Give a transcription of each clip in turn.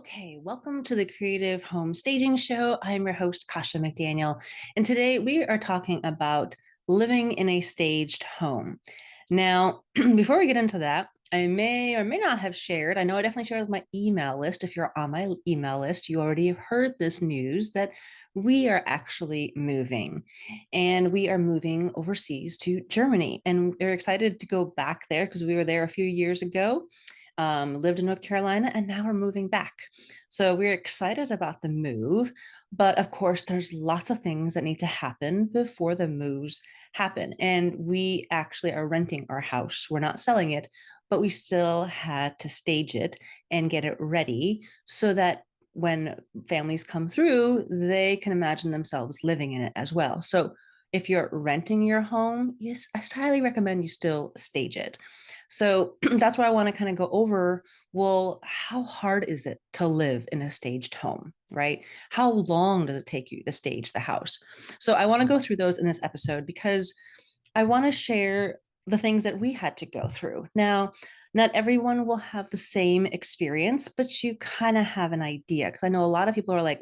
Okay, welcome to the Creative Home Staging Show. I'm your host, Kasha McDaniel, and today we are talking about living in a staged home. Now, before we get into that, I may or may not have shared, I know I definitely shared with my email list. If you're on my email list, you already have heard this news that we are actually moving and we are moving overseas to Germany. And we're excited to go back there because we were there a few years ago, lived in North Carolina, and now we're moving back. So we're excited about the move, but of course, there's lots of things that need to happen before the moves happen. And we actually are renting our house. We're not selling it, but we still had to stage it and get it ready so that when families come through, they can imagine themselves living in it as well. So if you're renting your home, yes, I highly recommend you still stage it. So that's why I want to kind of go over, well, how hard is it to live in a staged home, right? How long does it take you to stage the house? So I want to go through those in this episode because I want to share the things that we had to go through. Now, not everyone will have the same experience, but you kind of have an idea. Because I know a lot of people are like,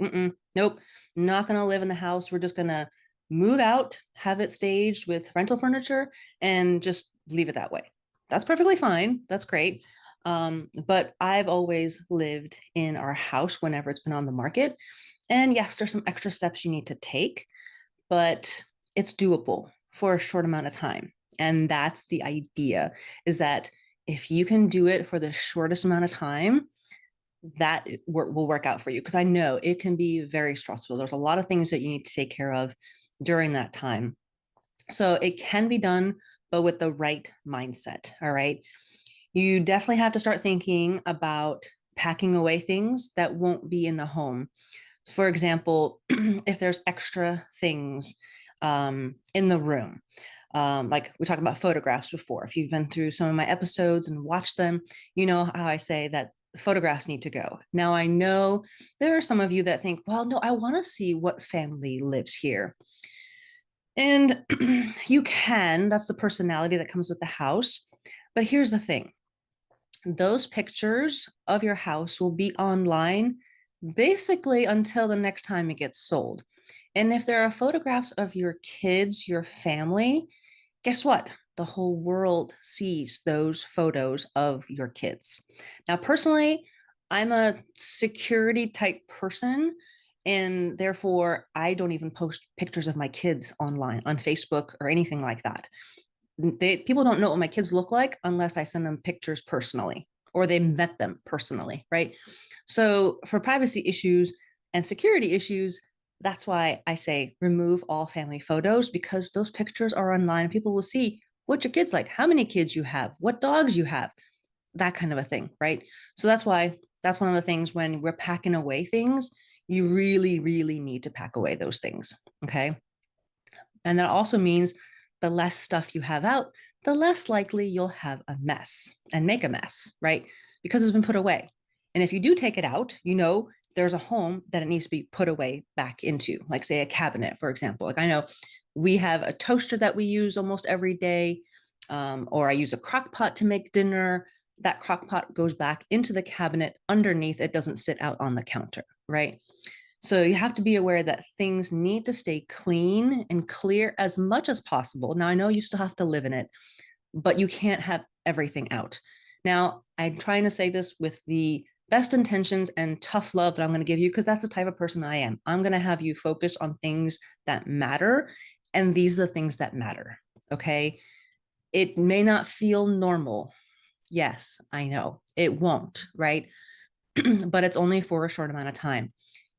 nope, not going to live in the house. We're just going to move out, have it staged with rental furniture, and just leave it that way. That's perfectly fine. That's great. But I've always lived in our house whenever it's been on the market. And yes, there's some extra steps you need to take, but it's doable for a short amount of time. And that's the idea, is that if you can do it for the shortest amount of time, that will work out for you. Because I know it can be very stressful. There's a lot of things that you need to take care of during that time. So it can be done, but with the right mindset. All right. You definitely have to start thinking about packing away things that won't be in the home. For example, if there's extra things in the room, like we talked about photographs before. If you've been through some of my episodes and watched them, you know how I say that photographs need to go. Now, I know there are some of you that think, well, no, I want to see what family lives here. And you can, that's the personality that comes with the house. But here's the thing, those pictures of your house will be online basically until the next time it gets sold. And if there are photographs of your kids, your family, guess what? The whole world sees those photos of your kids. Now, personally, I'm a security type person, and therefore I don't even post pictures of my kids online on Facebook or anything like that. People don't know what my kids look like unless I send them pictures personally or they met them personally, right? So for privacy issues and security issues, that's why I say remove all family photos, because those pictures are online. People will see what your kids like, how many kids you have, what dogs you have, that kind of a thing, right? So that's why that's one of the things when we're packing away things, you really, really need to pack away those things. Okay. And that also means the less stuff you have out, the less likely you'll have a mess and make a mess, right? Because it's been put away. And if you do take it out, you know there's a home that it needs to be put away back into, like, say, a cabinet, for example. Like, I know we have a toaster that we use almost every day, or I use a crock pot to make dinner. That crock pot goes back into the cabinet underneath, it doesn't sit out on the counter, right? So you have to be aware that things need to stay clean and clear as much as possible. Now, I know you still have to live in it, but you can't have everything out. Now, I'm trying to say this with the best intentions and tough love that I'm going to give you, because that's the type of person I am. I'm going to have you focus on things that matter. And these are the things that matter. Okay. It may not feel normal. Yes, I know it won't, right? But it's only for a short amount of time.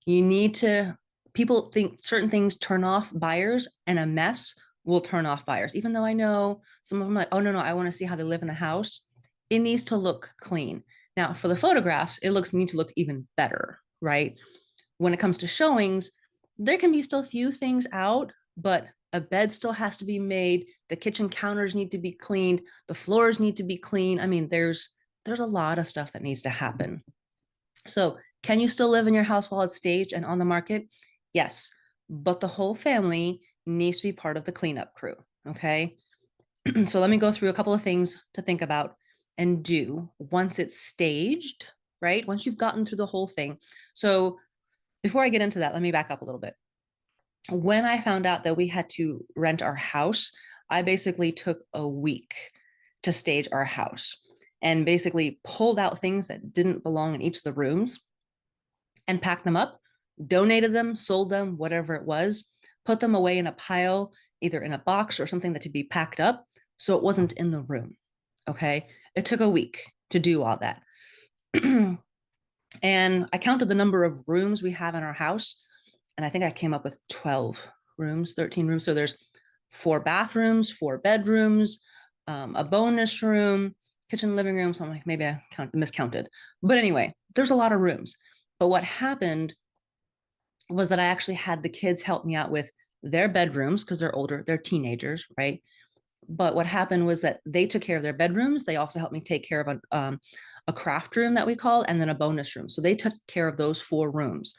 You need to, people think certain things turn off buyers, and a mess will turn off buyers. Even though I know some of them are like, oh, no, I want to see how they live in the house. It needs to look clean. Now, for the photographs, it need to look even better, right? When it comes to showings, there can be still a few things out, but a bed still has to be made. The kitchen counters need to be cleaned. The floors need to be clean. I mean, there's a lot of stuff that needs to happen. So can you still live in your house while it's staged and on the market? Yes, but the whole family needs to be part of the cleanup crew. Okay. So let me go through a couple of things to think about and do once it's staged right? Once you've gotten through the whole thing. So before I get into that, let me back up a little bit. When I found out that we had to rent our house, I basically took a week to stage our house and basically pulled out things that didn't belong in each of the rooms and packed them up, donated them, sold them, whatever it was, put them away in a pile, either in a box or something that to be packed up. So it wasn't in the room. Okay. It took a week to do all that. And I counted the number of rooms we have in our house. And I think I came up with 12 rooms, 13 rooms. So there's 4 bathrooms, 4 bedrooms, a bonus room, kitchen, living room. So I'm like, maybe I miscounted. But anyway, there's a lot of rooms. But what happened was that I actually had the kids help me out with their bedrooms because they're older, they're teenagers, right? But what happened was that they took care of their bedrooms. They also helped me take care of a craft room that we call, and then a bonus room. So they took care of those 4 rooms.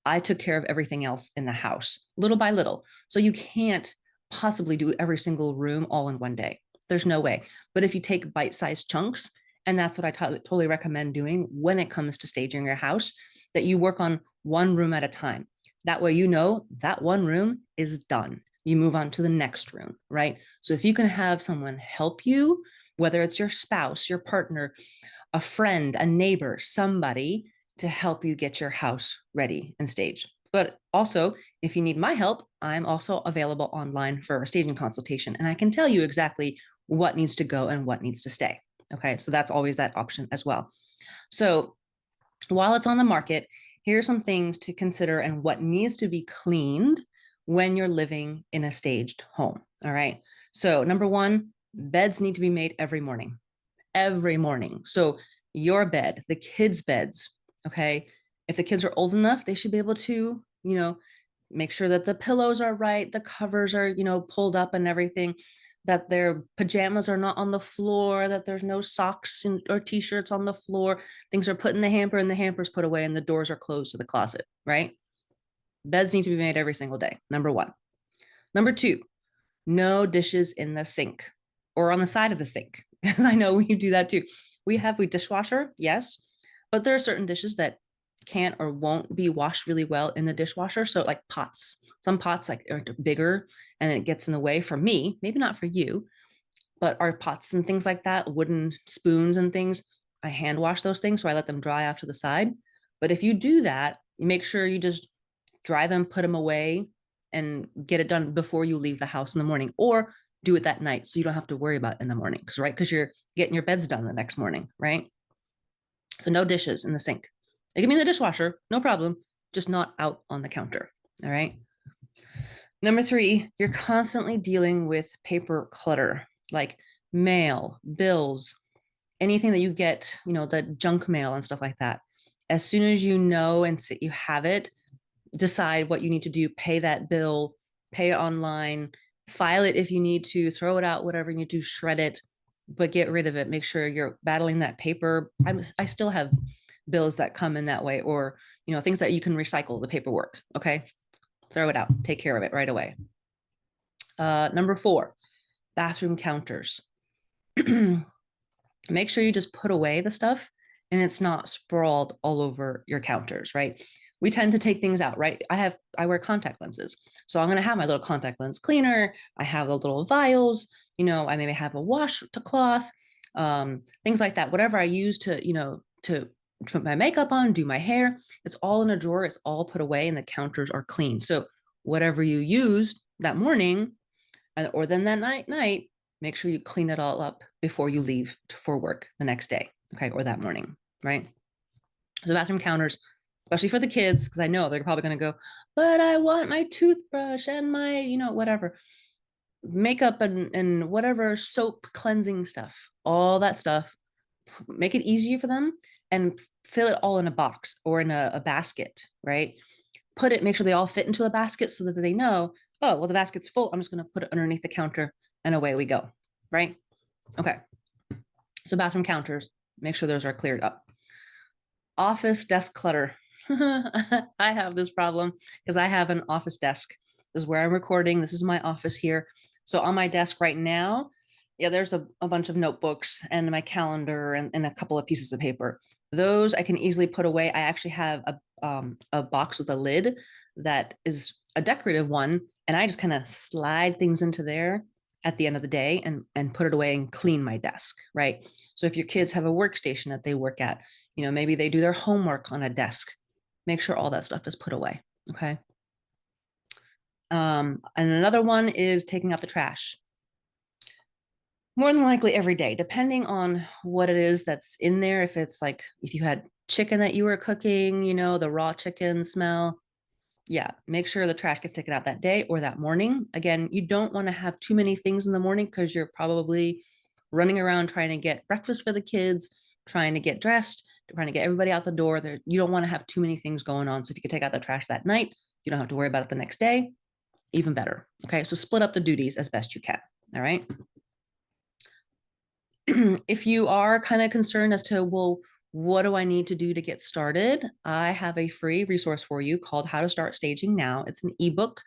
I took care of everything else in the house, little by little. So you can't possibly do every single room all in one day. There's no way. But if you take bite-sized chunks, and that's what I totally recommend doing when it comes to staging your house, that you work on one room at a time. That way, you know that one room is done. You move on to the next room, right? So if you can have someone help you, whether it's your spouse, your partner, a friend, a neighbor, somebody to help you get your house ready and staged. But also, if you need my help, I'm also available online for a staging consultation, and I can tell you exactly what needs to go and what needs to stay. Okay, so that's always that option as well. So while it's on the market, here are some things to consider and what needs to be cleaned when you're living in a staged home. All right. So, number one, beds need to be made every morning. Every morning. So, your bed, the kids' beds, okay. If the kids are old enough, they should be able to, make sure that the pillows are right, the covers are, pulled up and everything, that their pajamas are not on the floor, that there's no socks or t-shirts on the floor. Things are put in the hamper and the hamper's put away and the doors are closed to the closet, right? Beds need to be made every single day. Number one. Number two, no dishes in the sink or on the side of the sink, because I know we do that too. We dishwasher, yes, but there are certain dishes that can't or won't be washed really well in the dishwasher. So like pots, some pots like are bigger and it gets in the way for me, maybe not for you, but our pots and things like that, wooden spoons and things, I hand wash those things. So I let them dry off to the side. But if you do that, you make sure you just dry them, put them away, and get it done before you leave the house in the morning, or do it that night so you don't have to worry about it in the morning, right? Because you're getting your beds done the next morning, right? So no dishes in the sink. It can be in the dishwasher, no problem, just not out on the counter. All right. Number three, you're constantly dealing with paper clutter, like mail, bills, anything that you get, the junk mail and stuff like that. As soon as you know and you have it, decide what you need to do, pay that bill, pay it online, file it if you need to, throw it out, whatever you need to, shred it, but get rid of it. Make sure you're battling that paper. I still have bills that come in that way, or, things that you can recycle the paperwork. Okay. Throw it out, take care of it right away. Number 4, bathroom counters. Make sure you just put away the stuff and it's not sprawled all over your counters, right? We tend to take things out, right? I wear contact lenses. So I'm going to have my little contact lens cleaner. I have the little vials, I maybe have a wash to cloth, things like that. Whatever I use to, to put my makeup on, do my hair, it's all in a drawer. It's all put away and the counters are clean. So whatever you used that morning or then that night, make sure you clean it all up before you leave for work the next day. Okay. Or that morning, right? So bathroom counters, especially for the kids, because I know they're probably going to go, but I want my toothbrush and my, whatever, makeup and whatever soap cleansing stuff, all that stuff. Make it easier for them and fill it all in a box or in a basket, right? Make sure they all fit into a basket so that they know, oh, well, the basket's full. I'm just going to put it underneath the counter and away we go, right? Okay. So bathroom counters, make sure those are cleared up. Office desk clutter. I have this problem because I have an office desk. This is where I'm recording. This is my office here. So on my desk right now, there's a bunch of notebooks and my calendar and a couple of pieces of paper. Those I can easily put away. I actually have a box with a lid that is a decorative one, and I just kind of slide things into there at the end of the day and put it away and clean my desk, right? So if your kids have a workstation that they work at, maybe they do their homework on a desk, make sure all that stuff is put away. Okay. And another one is taking out the trash. More than likely every day, depending on what it is that's in there. If it's like, if you had chicken that you were cooking, the raw chicken smell, yeah, make sure the trash gets taken out that day or that morning. Again, you don't want to have too many things in the morning because you're probably running around trying to get breakfast for the kids, trying to get dressed, trying to get everybody out the door. There, you don't want to have too many things going on. So if you could take out the trash that night, you don't have to worry about it the next day, even better. Okay, so split up the duties as best you can. All right. If you are kind of concerned as to, well, what do I need to do to get started? I have a free resource for you called How to Start Staging Now. It's an ebook,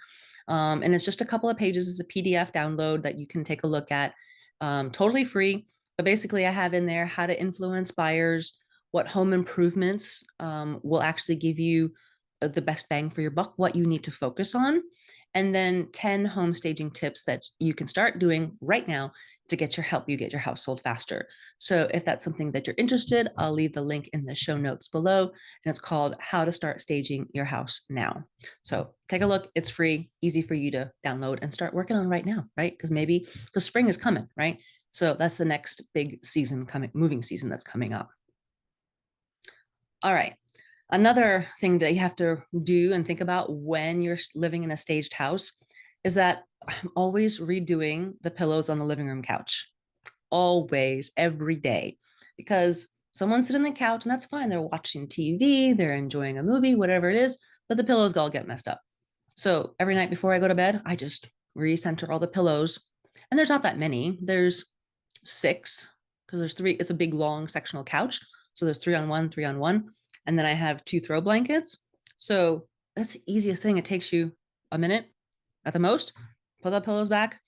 and it's just a couple of pages. It's a PDF download that you can take a look at, totally free. But basically, I have in there how to influence buyers, what home improvements will actually give you the best bang for your buck, what you need to focus on, and then 10 home staging tips that you can start doing right now to get your house sold faster. So if that's something that you're interested, I'll leave the link in the show notes below, and it's called How to Start Staging Your House Now. So take a look. It's free, easy for you to download and start working on right now, right? Because maybe the spring is coming, right? So that's the next big season coming, moving season that's coming up. All right. Another thing that you have to do and think about when you're living in a staged house is that I'm always redoing the pillows on the living room couch, always, every day, because someone's sitting on the couch and that's fine. They're watching TV, they're enjoying a movie, whatever it is, but the pillows all get messed up. So every night before I go to bed, I just recenter all the pillows. And there's not that many. There's 6, because there's 3. It's a big, long sectional couch. So there's 3 on 1, 3 on 1. And then I have 2 throw blankets. So that's the easiest thing. It takes you a minute at the most. Put the pillows back,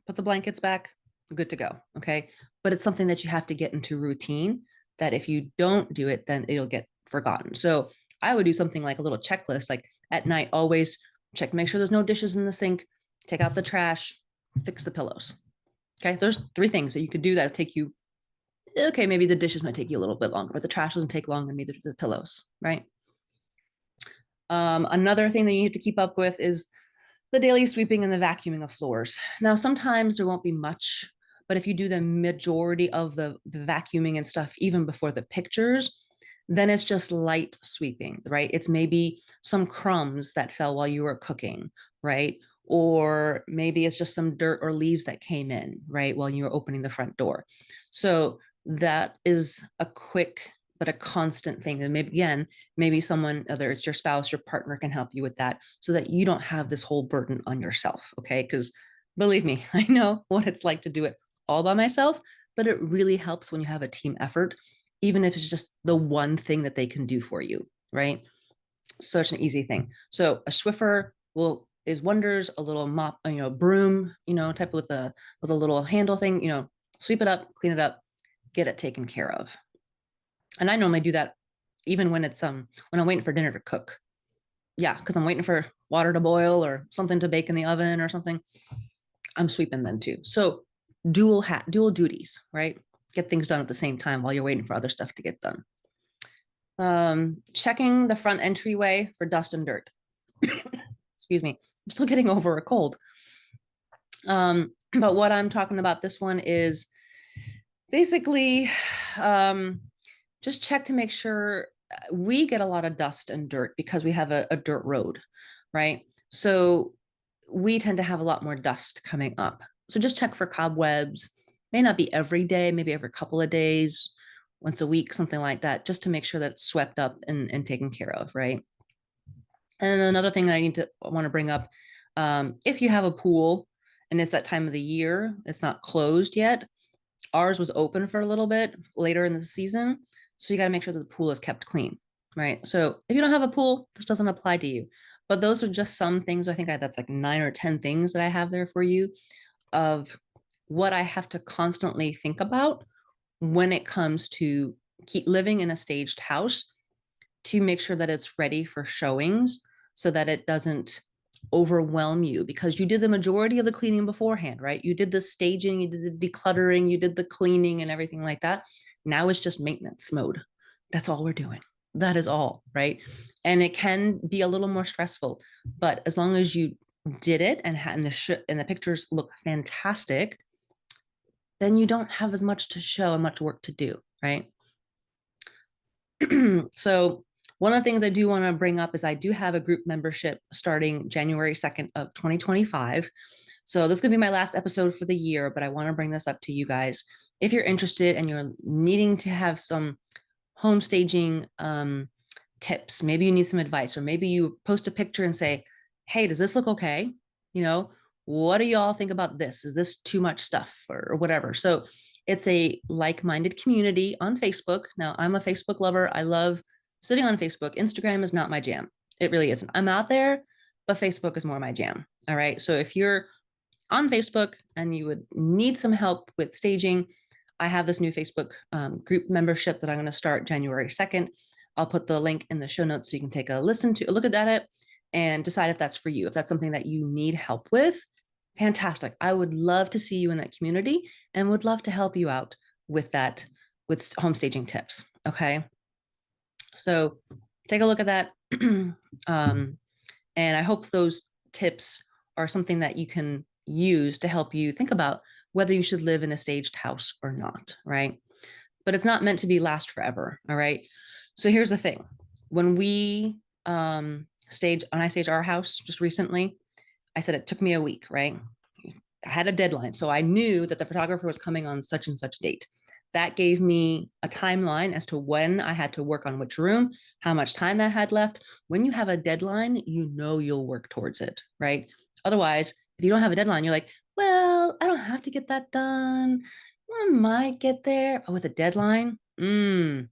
put the blankets back, good to go. Okay. But it's something that you have to get into routine, that if you don't do it, then it'll get forgotten. So I would do something like a little checklist, like at night, always check, make sure there's no dishes in the sink, take out the trash, fix the pillows. Okay. There's 3 things that you could do that take you, okay, maybe the dishes might take you a little bit longer, but the trash doesn't take long, and neither do the pillows, right? Another thing that you need to keep up with is the daily sweeping and the vacuuming of floors. Now, sometimes there won't be much, but if you do the majority of the vacuuming and stuff, even before the pictures, then it's just light sweeping, right? It's maybe some crumbs that fell while you were cooking, right? Or maybe it's just some dirt or leaves that came in, right, while you were opening the front door. So that is a quick but a constant thing. And maybe, again, maybe someone, whether it's your spouse, your partner, can help you with that so that you don't have this whole burden on yourself. Okay. Because believe me, I know what it's like to do it all by myself, but it really helps when you have a team effort, even if it's just the one thing that they can do for you, right? Such an easy thing. So a Swiffer will is wonders, a little mop, broom, type with a little handle thing, sweep it up, clean it up, get it taken care of. And I normally do that even when it's when I'm waiting for dinner to cook. Yeah, because I'm waiting for water to boil or something to bake in the oven or something. I'm sweeping then too. So dual duties, right? Get things done at the same time while you're waiting for other stuff to get done. Checking the front entryway for dust and dirt. Excuse me, I'm still getting over a cold. But what I'm talking about this one is basically just check to make sure. We get a lot of dust and dirt because we have a dirt road, right? So we tend to have a lot more dust coming up. So just check for cobwebs. May not be every day, maybe every couple of days, once a week, something like that, just to make sure that it's swept up and taken care of, right? And another thing that I want to bring up, if you have a pool and it's that time of the year, it's not closed yet. Ours was open for a little bit later in the season. So you got to make sure that the pool is kept clean, right? So if you don't have a pool, this doesn't apply to you. But those are just some things. I think that's like 9 or 10 things that I have there for you of what I have to constantly think about when it comes to keep living in a staged house to make sure that it's ready for showings so that it doesn't overwhelm you, because you did the majority of the cleaning beforehand, right? You did the staging, you did the decluttering, you did the cleaning and everything like that. Now it's just maintenance mode. That's all we're doing. That is all, right? And it can be a little more stressful, but as long as you did it and the pictures look fantastic, then you don't have as much to show and much work to do, right? So one of the things I do want to bring up is I do have a group membership starting January 2nd of 2025. So this is going to be my last episode for the year, but I want to bring this up to you guys. If you're interested and you're needing to have some home staging tips, maybe you need some advice, or maybe you post a picture and say, hey, does this look okay? You know, what do y'all think about this? Is this too much stuff or whatever? So it's a like-minded community on Facebook. Now, I'm a Facebook lover. I love sitting on Facebook. Instagram is not my jam. It really isn't. I'm out there, but Facebook is more my jam. All right. So if you're on Facebook and you would need some help with staging, I have this new Facebook group membership that I'm going to start January 2nd. I'll put the link in the show notes so you can take a look at it and decide if that's for you. If that's something that you need help with, fantastic. I would love to see you in that community and would love to help you out with that, with home staging tips. Okay. So take a look at that. And I hope those tips are something that you can use to help you think about whether you should live in a staged house or not, right? But it's not meant to be last forever, all right? So here's the thing. When I staged our house just recently, I said it took me a week, right? I had a deadline. So I knew that the photographer was coming on such and such date. That gave me a timeline as to when I had to work on which room, how much time I had left. When you have a deadline, you know you'll work towards it, right? Otherwise, if you don't have a deadline, you're like, well, I don't have to get that done. I might get there. Oh, with a deadline, you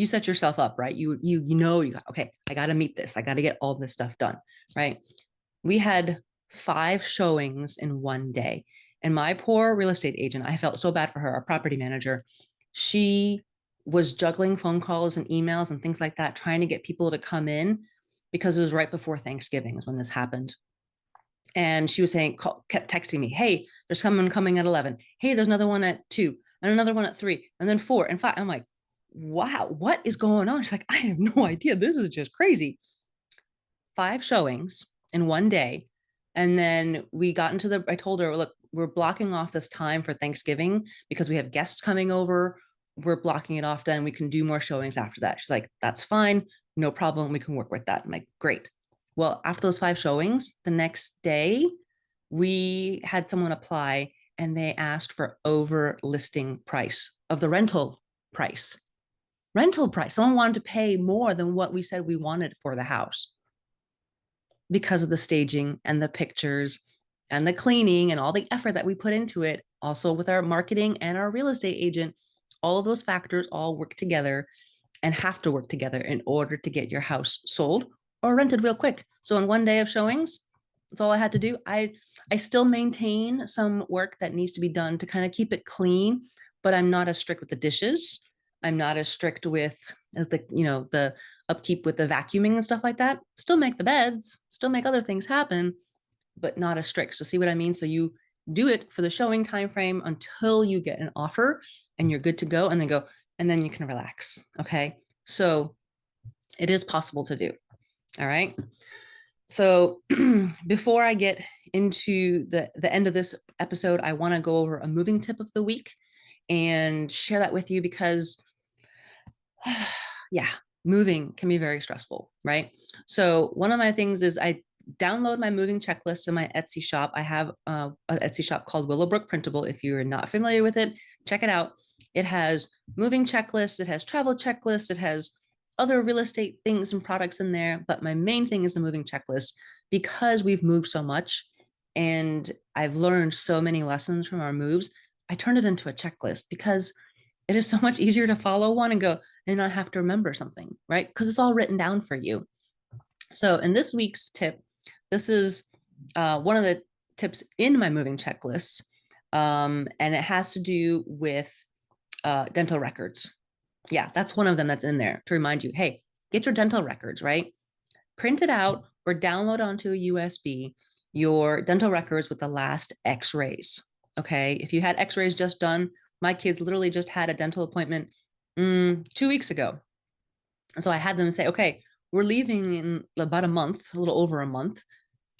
set yourself up, right? You know you got, okay, I got to meet this. I got to get all this stuff done, right? We had 5 showings in one day. And my poor real estate agent, I felt so bad for her, our property manager. She was juggling phone calls and emails and things like that, trying to get people to come in because it was right before Thanksgiving is when this happened. And she was saying, kept texting me, hey, there's someone coming at 11. Hey, there's another one at 2 and another one at 3 and then 4 and 5. I'm like, wow, what is going on? She's like, I have no idea. This is just crazy. 5 showings in one day. And then we got into I told her, look, we're blocking off this time for Thanksgiving because we have guests coming over. We're blocking it off, then we can do more showings after that. She's like, that's fine. No problem. We can work with that. I'm like, great. Well, after those 5 showings, the next day, we had someone apply and they asked for over listing price of the rental price. Rental price. Someone wanted to pay more than what we said we wanted for the house because of the staging and the pictures and the cleaning and all the effort that we put into it. Also with our marketing and our real estate agent, all of those factors all work together and have to work together in order to get your house sold or rented real quick. So in one day of showings, that's all I had to do. I still maintain some work that needs to be done to kind of keep it clean, but I'm not as strict with the dishes. I'm not as strict with as the upkeep with the vacuuming and stuff like that. Still make the beds, still make other things happen, but not as strict. So see what I mean? So you do it for the showing time frame until you get an offer and you're good to go, and then you can relax. Okay. So it is possible to do. All right. So before I get into the end of this episode, I want to go over a moving tip of the week and share that with you because yeah, moving can be very stressful, right? So one of my things is I download my moving checklist in my Etsy shop. I have an Etsy shop called Willowbrook Printable. If you're not familiar with it, check it out. It has moving checklists, it has travel checklists, it has other real estate things and products in there. But my main thing is the moving checklist because we've moved so much and I've learned so many lessons from our moves. I turned it into a checklist because it is so much easier to follow one and go and not have to remember something, right? Because it's all written down for you. So in this week's tip, this is one of the tips in my moving checklist, and it has to do with dental records. Yeah, that's one of them that's in there to remind you, hey, get your dental records, right? Print it out or download onto a USB your dental records with the last x-rays. Okay. If you had x-rays just done, my kids literally just had a dental appointment 2 weeks ago. So I had them say, okay, we're leaving in about a month, a little over a month.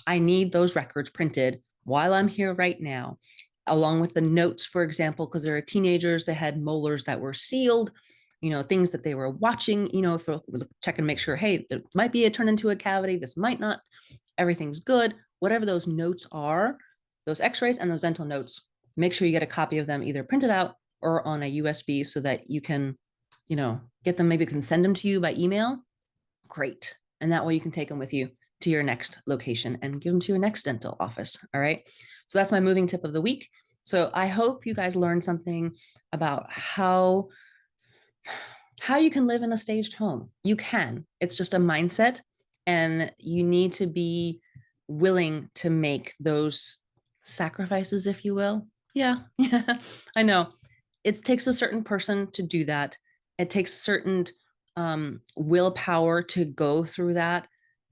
I need those records printed while I'm here right now, along with the notes, for example, because there are teenagers that had molars that were sealed, things that they were watching, if we check and make sure, hey, there might be a turn into a cavity, this might not, everything's good. Whatever those notes are, those x-rays and those dental notes, make sure you get a copy of them either printed out or on a USB so that you can, get them, maybe can send them to you by email. Great. And that way you can take them with you to your next location and give them to your next dental office. All right. So that's my moving tip of the week. So I hope you guys learned something about how you can live in a staged home. You can. It's just a mindset, and you need to be willing to make those sacrifices, if you will. Yeah. Yeah. I know. It takes a certain person to do that. It takes a certain willpower to go through that.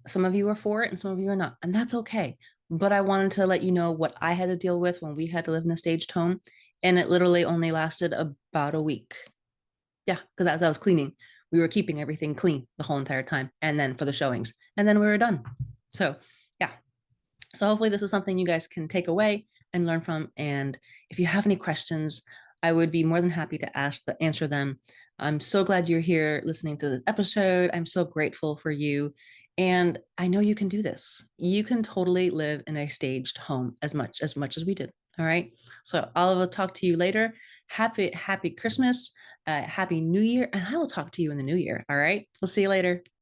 Some of you are for it and some of you are not, and that's okay. But I wanted to let you know what I had to deal with when we had to live in a staged home, and it literally only lasted about a week. Yeah, because as I was cleaning, we were keeping everything clean the whole entire time, and then for the showings, and then we were done. So, yeah. So hopefully this is something you guys can take away and learn from. And if you have any questions, I would be more than happy to answer them. I'm so glad you're here listening to this episode. I'm so grateful for you. And I know you can do this. You can totally live in a staged home as much as we did. All right. So I will talk to you later. Happy Christmas. Happy New Year. And I will talk to you in the new year. All right. We'll see you later.